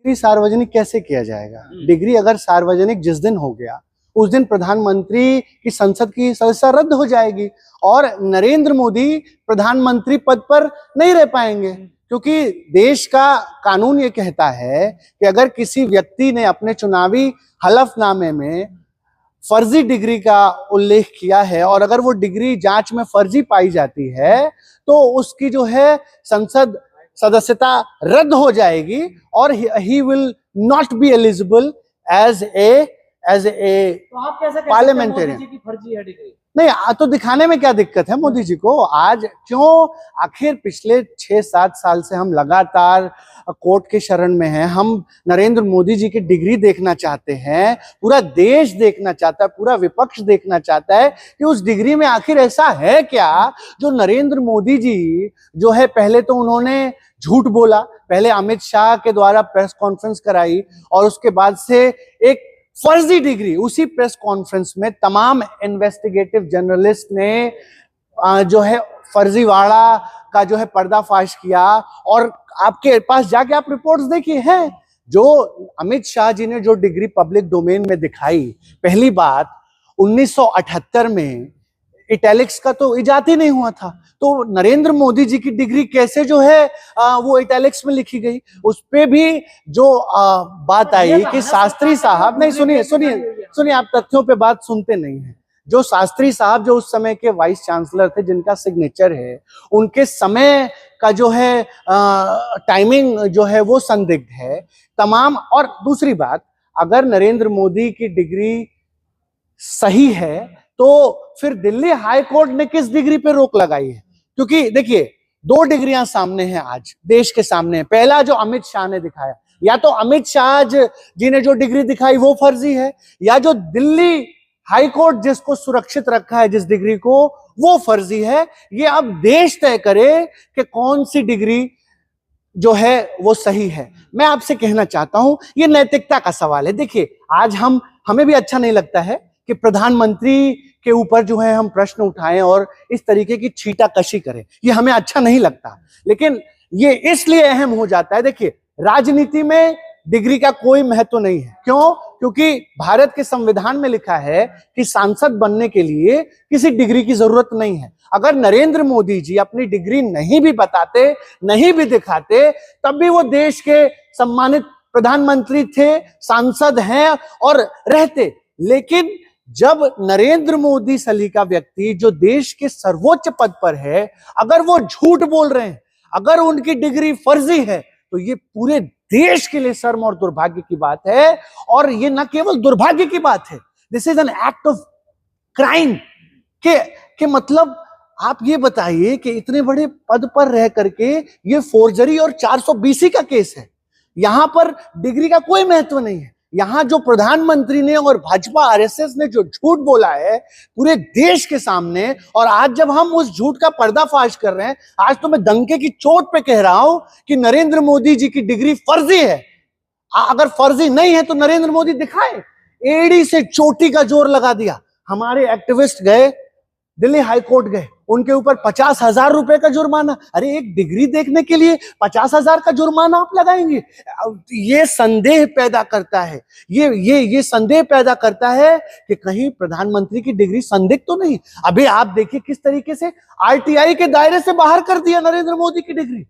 Degree सार्वजनिक कैसे किया जाएगा? डिग्री अगर सार्वजनिक जिस दिन हो गया उस दिन प्रधानमंत्री की संसद की सदस्यता रद्द हो जाएगी और नरेंद्र मोदी प्रधानमंत्री पद पर नहीं रह पाएंगे, क्योंकि देश का कानून ये कहता है कि अगर किसी व्यक्ति ने अपने चुनावी हलफनामे में फर्जी डिग्री का उल्लेख किया है और अगर वो डिग्री जांच में फर्जी पाई जाती है तो उसकी जो है संसद सदस्यता रद्द हो जाएगी और he will not be eligible as a तो आप कैसे पार्लियामेंटेरियन। मोदी जी की फर्जी है डिग्री? नहीं, तो दिखाने में क्या दिक्कत है मोदी जी को? आज क्यों आखिर पिछले 6-7 साल से हम लगातार कोर्ट के शरण में हैं। हम नरेंद्र मोदी जी की डिग्री देखना चाहते हैं, पूरा देश देखना चाहता है, पूरा विपक्ष देखना चाहता है कि उस डिग्री में आखिर ऐसा है क्या जो नरेंद्र मोदी जी जो है, पहले तो उन्होंने झूठ बोला, पहले अमित शाह के द्वारा प्रेस कॉन्फ्रेंस कराई और उसके बाद से एक फर्जी डिग्री, उसी प्रेस कॉन्फ्रेंस में तमाम इन्वेस्टिगेटिव जर्नलिस्ट ने जो है फर्जीवाड़ा का जो है पर्दाफाश किया और आपके पास जाके आप रिपोर्ट्स देखिए हैं। जो अमित शाह जी ने जो डिग्री पब्लिक डोमेन में दिखाई, पहली बात 1978 में इटैलिक्स का तो इजाद ही नहीं हुआ था, तो नरेंद्र मोदी जी की डिग्री कैसे जो है वो इटैलिक्स में लिखी गई? उस पे भी जो बात आई कि शास्त्री साहब, नहीं सुनिए आप तथ्यों पे बात सुनते नहीं हैं। जो शास्त्री साहब जो उस समय के वाइस चांसलर थे, जिनका सिग्नेचर है, उनके समय का जो है टाइमिंग जो है वो संदिग्ध है तमाम। और दूसरी बात, अगर नरेंद्र मोदी की डिग्री सही है तो फिर दिल्ली हाई कोर्ट ने किस डिग्री पे रोक लगाई है? क्योंकि देखिए, 2 डिग्रियां सामने हैं आज देश के सामने। पहला जो अमित शाह ने दिखाया, या तो अमित शाह जी ने जो डिग्री दिखाई वो फर्जी है, या जो दिल्ली हाई कोर्ट जिसको सुरक्षित रखा है जिस डिग्री को, वो फर्जी है। ये अब देश तय करे कि कौन सी डिग्री जो है वो सही है। मैं आपसे कहना चाहता हूं, ये नैतिकता का सवाल है। देखिए, आज हमें भी अच्छा नहीं लगता है कि प्रधानमंत्री के ऊपर जो है हम प्रश्न उठाएं और इस तरीके की छीटाकशी करें, ये हमें अच्छा नहीं लगता। लेकिन ये इसलिए अहम हो जाता है, देखिए राजनीति में डिग्री का कोई महत्व नहीं है। क्यों? क्योंकि भारत के संविधान में लिखा है कि सांसद बनने के लिए किसी डिग्री की जरूरत नहीं है। अगर नरेंद्र मोदी जी अपनी डिग्री नहीं भी बताते, नहीं भी दिखाते, तब भी वो देश के सम्मानित प्रधानमंत्री थे, सांसद हैं और रहते। लेकिन जब नरेंद्र मोदी सलीका व्यक्ति जो देश के सर्वोच्च पद पर है, अगर वो झूठ बोल रहे हैं, अगर उनकी डिग्री फर्जी है, तो ये पूरे देश के लिए शर्म और दुर्भाग्य की बात है। और ये न केवल दुर्भाग्य की बात है, this is an act of crime. के मतलब आप ये बताइए कि इतने बड़े पद पर रह करके ये फोर्जरी और 420 का केस है। यहां पर डिग्री का कोई महत्व नहीं है। यहां जो प्रधानमंत्री ने और भाजपा आरएसएस ने जो झूठ बोला है पूरे देश के सामने, और आज जब हम उस झूठ का पर्दाफाश कर रहे हैं, आज तो मैं डंके की चोट पे कह रहा हूं कि नरेंद्र मोदी जी की डिग्री फर्जी है। अगर फर्जी नहीं है तो नरेंद्र मोदी दिखाए। एड़ी से चोटी का जोर लगा दिया। हमारे एक्टिविस्ट गए दिल्ली हाई कोर्ट, गए, उनके ऊपर 50,000 रुपए का जुर्माना। अरे एक डिग्री देखने के लिए 50,000 का जुर्माना आप लगाएंगे? ये संदेह पैदा करता है, ये संदेह पैदा करता है कि कहीं प्रधानमंत्री की डिग्री संदिग्ध तो नहीं। अभी आप देखिए किस तरीके से आरटीआई के दायरे से बाहर कर दिया नरेंद्र मोदी की डिग्री।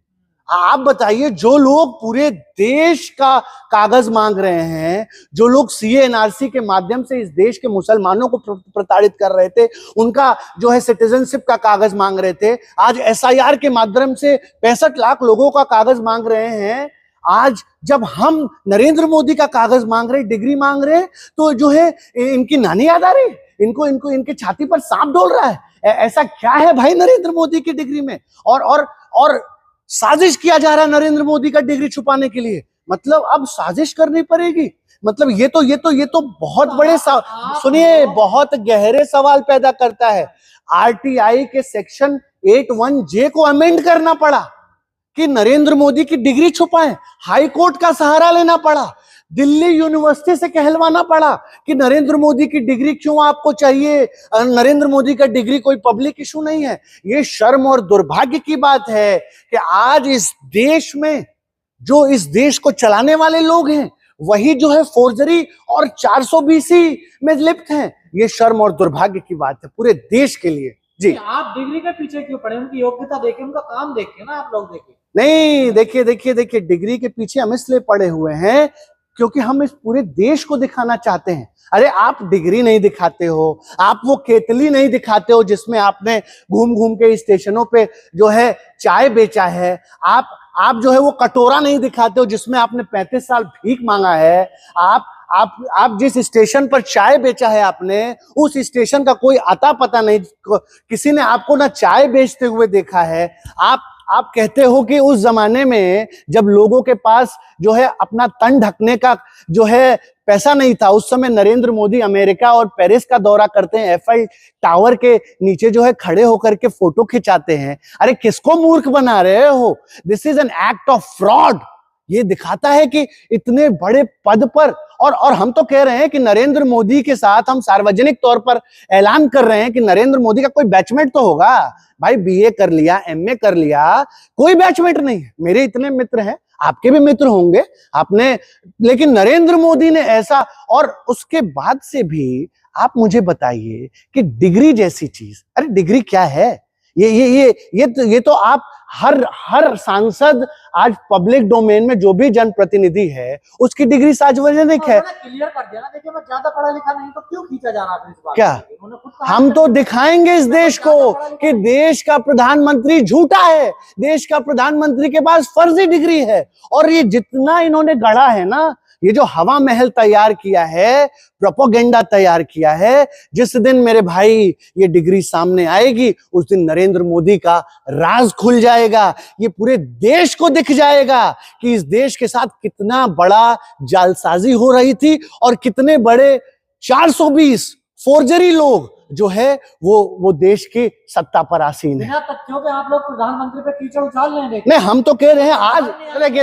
आप बताइए, जो लोग पूरे देश का कागज मांग रहे हैं, जो लोग सीए एनआरसी के माध्यम से इस देश के मुसलमानों को प्रताड़ित कर रहे थे, उनका जो है सिटीजनशिप का कागज मांग रहे थे, आज एसआईआर के माध्यम से 65 लाख लोगों का कागज मांग रहे हैं। आज जब हम नरेंद्र मोदी का कागज मांग रहे, डिग्री मांग रहे, तो जो है इनकी नानी याद आ रही, इनको इनके छाती पर सांप डोल रहा है। ऐसा क्या है भाई नरेंद्र मोदी की डिग्री में? और साजिश किया जा रहा है नरेंद्र मोदी का डिग्री छुपाने के लिए। मतलब अब साजिश करनी पड़ेगी। मतलब ये तो बहुत बड़े सुनिए, बहुत गहरे सवाल पैदा करता है। आरटीआई के सेक्शन 81J को अमेंड करना पड़ा कि नरेंद्र मोदी की डिग्री छुपाएं। हाई कोर्ट का सहारा लेना पड़ा, दिल्ली यूनिवर्सिटी से कहलवाना पड़ा कि नरेंद्र मोदी की डिग्री क्यों आपको चाहिए, नरेंद्र मोदी का डिग्री कोई पब्लिक इशू नहीं है। ये शर्म और दुर्भाग्य की बात है कि आज इस देश में जो इस देश को चलाने वाले लोग हैं वही जो है फोर्जरी और 420 में लिप्त हैं। ये शर्म और दुर्भाग्य की बात है पूरे देश के लिए। जी, आप डिग्री के पीछे क्यों पड़े? उनकी योग्यता देखे, उनका काम देखे ना, आप लोग देखे। नहीं, देखिए डिग्री के पीछे हम इसलिए पड़े हुए हैं क्योंकि हम इस पूरे देश को दिखाना चाहते हैं। अरे आप डिग्री नहीं दिखाते हो, आप वो केतली नहीं दिखाते हो जिसमें आपने घूम घूम के स्टेशनों पे जो है चाय बेचा है, आप जो है वो कटोरा नहीं दिखाते हो जिसमें आपने 35 साल भीख मांगा है, आप जिस स्टेशन पर चाय बेचा है आपने उस स्टेशन का कोई अता पता नहीं, किसी ने आपको ना चाय बेचते हुए देखा है। आप कहते हो कि उस जमाने में जब लोगों के पास जो है अपना तन ढकने का जो है पैसा नहीं था, उस समय नरेंद्र मोदी अमेरिका और पेरिस का दौरा करते हैं, एफएल टावर के नीचे जो है खड़े होकर के फोटो खिंचाते हैं। अरे किसको मूर्ख बना रहे हो? This is an act of fraud. ये दिखाता है कि इतने बड़े पद पर और हम तो कह रहे हैं कि नरेंद्र मोदी के साथ हम सार्वजनिक तौर पर ऐलान कर रहे हैं कि नरेंद्र मोदी का कोई बैचमेट तो होगा। भाई बीए कर लिया, एमए कर लिया, कोई बैचमेट नहीं है। मेरे इतने मित्र हैं, आपके भी मित्र होंगे आपने, लेकिन नरेंद्र मोदी ने ऐसा। और उसके बाद से भी आप मुझे बताइए कि डिग्री जैसी चीज, अरे डिग्री क्या है? ये तो आप हर सांसद आज पब्लिक डोमेन में जो भी जनप्रतिनिधि है उसकी डिग्री सार्वजनिक है। क्लियर कर दिया ना, देखिए मैं ज्यादा पढ़ा लिखा नहीं, तो क्यों खींचा जा रहा है इस बात? क्या हम तो दिखाएंगे इस देश को कि देश का प्रधानमंत्री झूठा है, देश का प्रधानमंत्री के पास फर्जी डिग्री है। और ये जितना इन्होंने गढ़ा है ना, ये जो हवा महल तैयार किया है, प्रोपोगेंडा तैयार किया है, जिस दिन मेरे भाई ये डिग्री सामने आएगी उस दिन नरेंद्र मोदी का राज खुल जाएगा। ये पूरे देश को दिख जाएगा कि इस देश के साथ कितना बड़ा जालसाजी हो रही थी और कितने बड़े 420 फोर्जरी लोग जो है वो देश की सत्ता पर आसीन है। बिना तथ्यों के आप लोग प्रधानमंत्री पे कीचड़ उछाल रहे हैं। नहीं, हम तो कह रहे हैं आज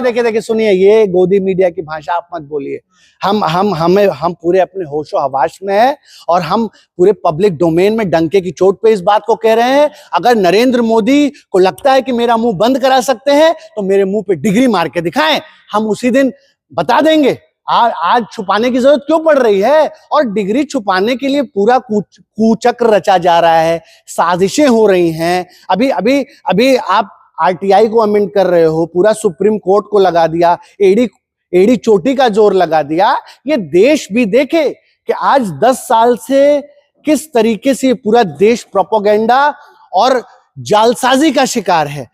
देखिए सुनिए, ये गोदी मीडिया की भाषा आप मत बोलिए। हम पूरे अपने होशो हवास में है और हम पूरे पब्लिक डोमेन में डंके की चोट पे इस बात को कह रहे हैं। अगर नरेंद्र मोदी को लगता है कि मेरा मुंह बंद करा सकते हैं तो मेरे मुंह पे डिग्री मार के दिखाएं, हम उसी दिन बता देंगे। आज छुपाने की जरूरत क्यों पड़ रही है? और डिग्री छुपाने के लिए पूरा कुचक्र रचा जा रहा है, साजिशें हो रही हैं। अभी आप आरटीआई को अमेंड कर रहे हो, पूरा सुप्रीम कोर्ट को लगा दिया, एड़ी चोटी का जोर लगा दिया। ये देश भी देखे कि आज 10 साल से किस तरीके से पूरा देश प्रोपोगेंडा और जालसाजी का शिकार है,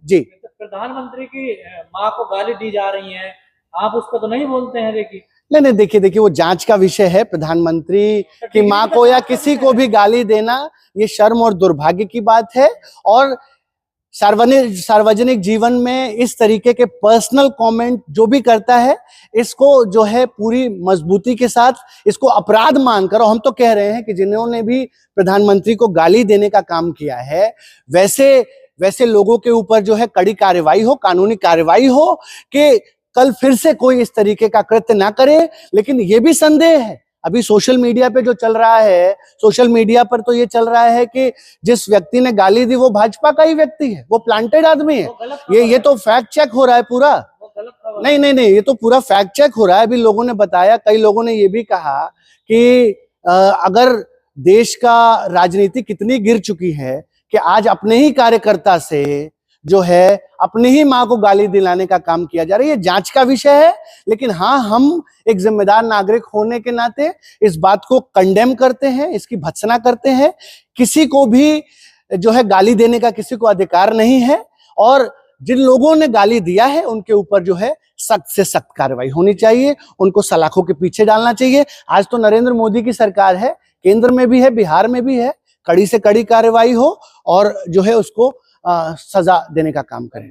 जी। प्रधानमंत्री की माँ को गाली दी जा रही है, आप उसको तो नहीं बोलते हैं? नहीं, देखिए वो जांच का विषय है। प्रधानमंत्री की मां को या किसी को भी गाली देना ये शर्म और दुर्भाग्य की बात है। और सार्वजनिक जीवन में इस तरीके के पर्सनल कमेंट जो भी करता है, इसको जो है पूरी मजबूती के साथ इसको अपराध मानकर, और हम तो कह रहे हैं कि जिन्होंने भी प्रधानमंत्री को गाली देने का काम किया है वैसे लोगों के ऊपर जो है कड़ी कार्रवाई हो, कानूनी कार्रवाई हो कि कल फिर से कोई इस तरीके का कृत्य ना करे। लेकिन ये भी संदेह है, अभी सोशल मीडिया पे जो चल रहा है, सोशल मीडिया पर तो ये चल रहा है कि जिस व्यक्ति ने गाली दी वो भाजपा का ही व्यक्ति है, वो प्लांटेड आदमी है। ये तो फैक्ट चेक हो रहा है पूरा। नहीं, ये तो पूरा फैक्ट चेक हो रहा है। अभी लोगों ने बताया, कई लोगों ने ये भी कहा कि अगर देश का राजनीति कितनी गिर चुकी है कि आज अपने ही कार्यकर्ता से जो है अपनी ही मां को गाली दिलाने का काम किया जा रहा है। ये जांच का विषय है, लेकिन हाँ, हम एक जिम्मेदार नागरिक होने के नाते इस बात को कंडेम करते हैं, इसकी भत्सना करते हैं। किसी को भी जो है गाली देने का किसी को अधिकार नहीं है, और जिन लोगों ने गाली दिया है उनके ऊपर जो है सख्त से सख्त कार्रवाई होनी चाहिए, उनको सलाखों के पीछे डालना चाहिए। आज तो नरेंद्र मोदी की सरकार है, केंद्र में भी है, बिहार में भी है, कड़ी से कड़ी कार्रवाई हो और जो है उसको सजा देने का काम करें।